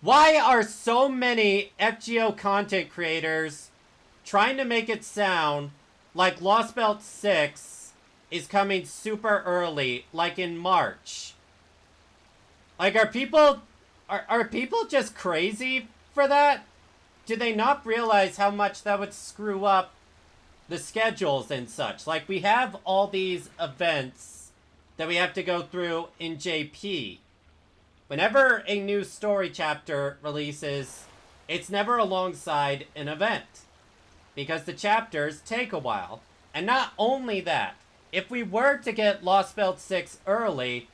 Why are so many FGO content creators trying to make it sound like Lostbelt 6 is coming super early, like in March? Like, are people just crazy for that? Do they not realize how much that would screw up the schedules and such? Like, we have all these events that we have to go through in JP. Whenever a new story chapter releases, it's never alongside an event, because the chapters take a while. And not only that, if we were to get Lostbelt 6 early,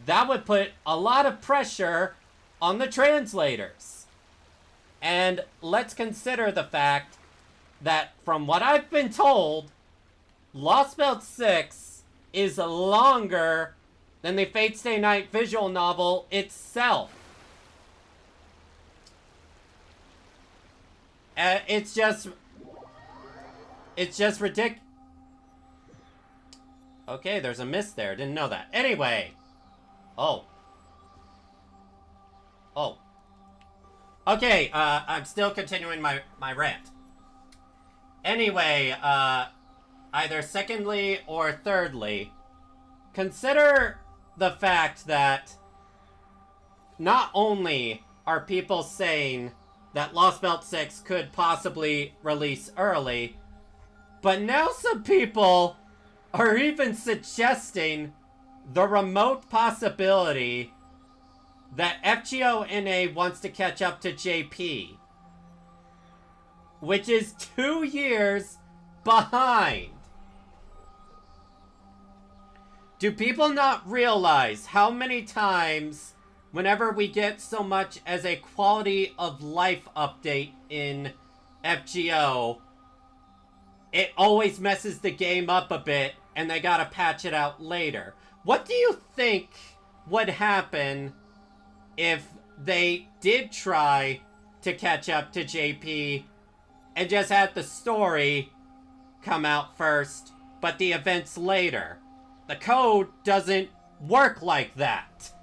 that would put a lot of pressure on the translators. And let's consider the fact that, from what I've been told, Lostbelt 6 is longer than the Fate Stay Night visual novel itself. It's just ridiculous. Okay, there's a miss there. Didn't know that. Anyway. Oh. Okay, I'm still continuing my rant. Anyway, either secondly or thirdly, consider the fact that not only are people saying that Lostbelt 6 could possibly release early, but now some people are even suggesting the remote possibility that FGO NA wants to catch up to JP, which is 2 years behind. Do people not realize how many times, whenever we get so much as a quality of life update in FGO, it always messes the game up a bit and they gotta patch it out later? What do you think would happen if they did try to catch up to JP and just had the story come out first, but the events later? The code doesn't work like that.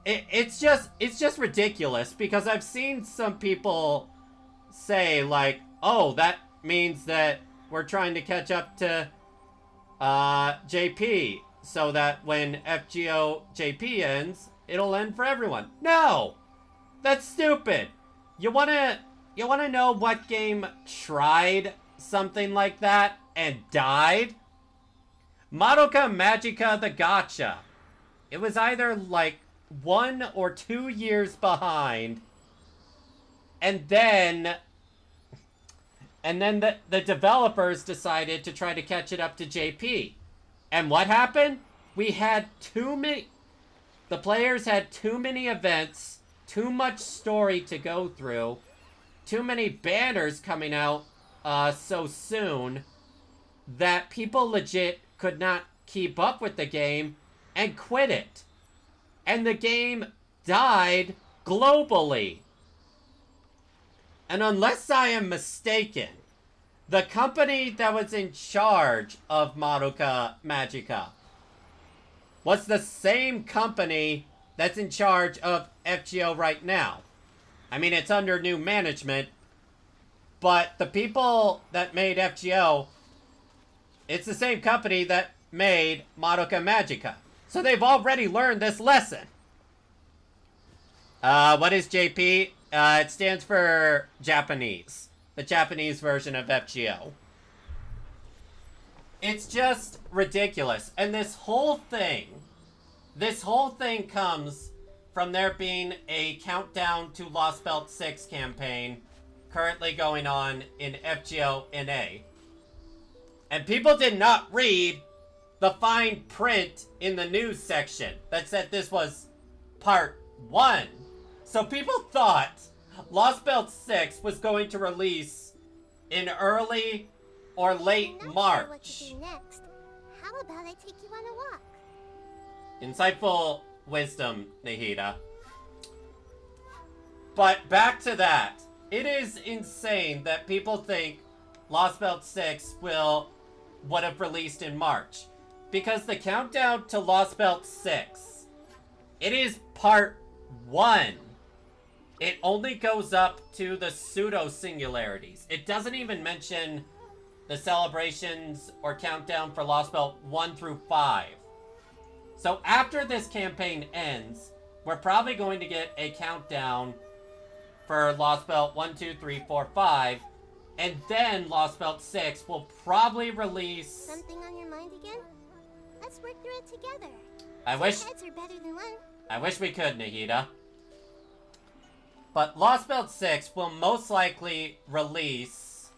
It's just ridiculous, because I've seen some people say, like, oh, that means that we're trying to catch up to JP, so that when FGO JP ends, it'll end for everyone. No! That's stupid. You wanna know what game tried something like that and died? Madoka Magica the Gacha. It was either like 1 or 2 years behind, and then the developers decided to try to catch it up to JP. And what happened? We had the players had too many events, too much story to go through, too many banners coming out so soon, that people legit could not keep up with the game and quit it. And the game died globally. And unless I am mistaken, the company that was in charge of Madoka Magica was the same company that's in charge of FGO right now. I mean, it's under new management, but the people that made FGO, it's the same company that made Madoka Magica. So they've already learned this lesson. What is JP? It stands for Japanese. The Japanese version of FGO. It's just ridiculous. And this whole thing comes from there being a countdown to Lostbelt 6 campaign currently going on in FGO NA. And people did not read the fine print in the news section that said this was part 1. So people thought Lostbelt 6 was going to release in early or late March. What to do next. How about I take you on a walk? Insightful wisdom, Nahida. But back to that. It is insane that people think Lostbelt 6 would have released in March. Because the countdown to Lostbelt 6 It is part 1. It only goes up to the pseudo-singularities. It doesn't even mention the celebrations or countdown for Lostbelt 1 through 5. So after this campaign ends, we're probably going to get a countdown for Lostbelt 1, 2, 3, 4, 5. And then Lostbelt 6 will probably release... Something on your mind again? Let's work through it together. I wish... Heads are better than one. I wish we could, Nahida. But Lostbelt 6 will most likely release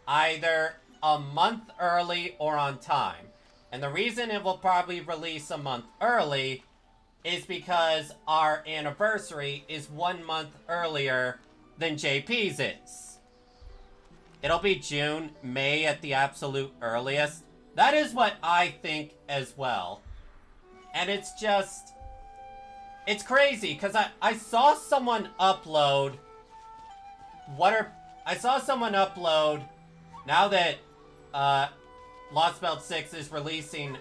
either a month early or on time. And the reason it will probably release a month early is because our anniversary is 1 month earlier than JP's is. It'll be June, May at the absolute earliest. That is what I think as well. And it's just... It's crazy, because I saw someone upload... I saw someone upload, now that Lostbelt 6 is releasing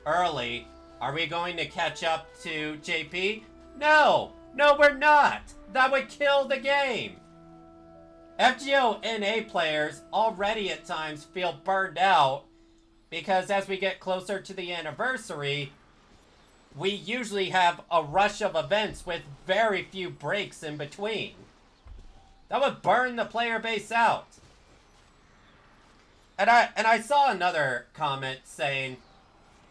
early, are we going to catch up to JP? No! No, we're not! That would kill the game! FGO NA players already at times feel burned out because as we get closer to the anniversary, we usually have a rush of events with very few breaks in between. That would burn the player base out. And I saw another comment saying,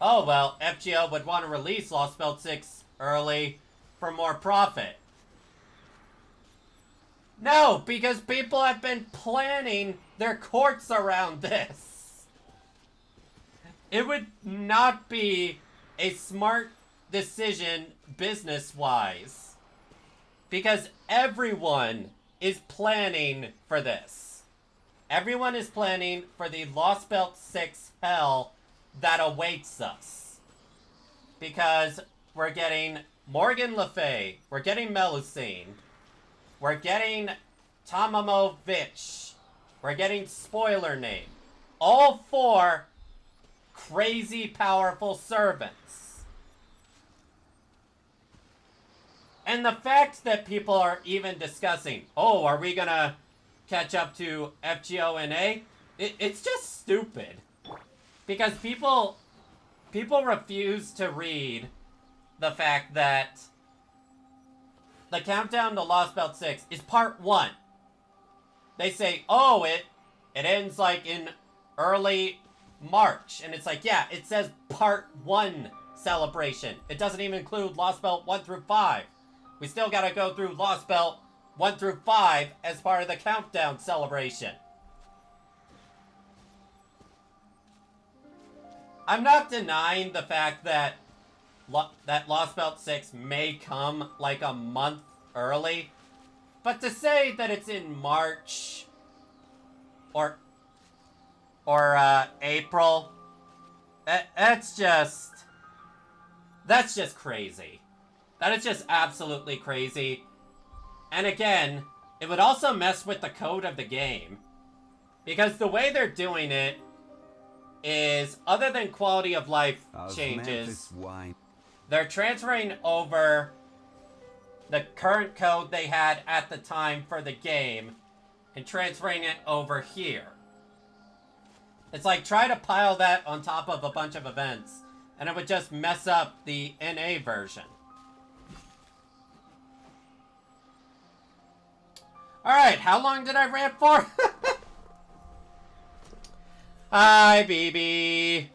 oh, well, FGO would want to release Lostbelt 6 early for more profit. No, because people have been planning their courts around this. It would not be a smart decision business-wise. Because everyone is planning for this. Everyone is planning for the Lostbelt 6 hell that awaits us. Because we're getting Morgan Le Fay, we're getting Melusine, we're getting Tamamovich, we're getting Spoiler Name. All 4 crazy powerful servants. And the fact that people are even discussing, oh, are we gonna catch up to FGO NA? It's just stupid. Because people refuse to read the fact that the countdown to Lostbelt 6 is part 1. They say, oh, it ends like in early March. And it's like, yeah, it says part 1 celebration. It doesn't even include Lostbelt 1 through 5. We still gotta go through Lostbelt 1 through 5 as part of the countdown celebration. I'm not denying the fact that Lostbelt 6 may come like a month early, but to say that it's in March or April, that's just crazy. That is just absolutely crazy. And again, it would also mess with the code of the game, because the way they're doing it is, other than quality of life changes, they're transferring over the current code they had at the time for the game and transferring it over here. It's like, try to pile that on top of a bunch of events, and it would just mess up the NA version. Alright, how long did I rant for? Hi, BB.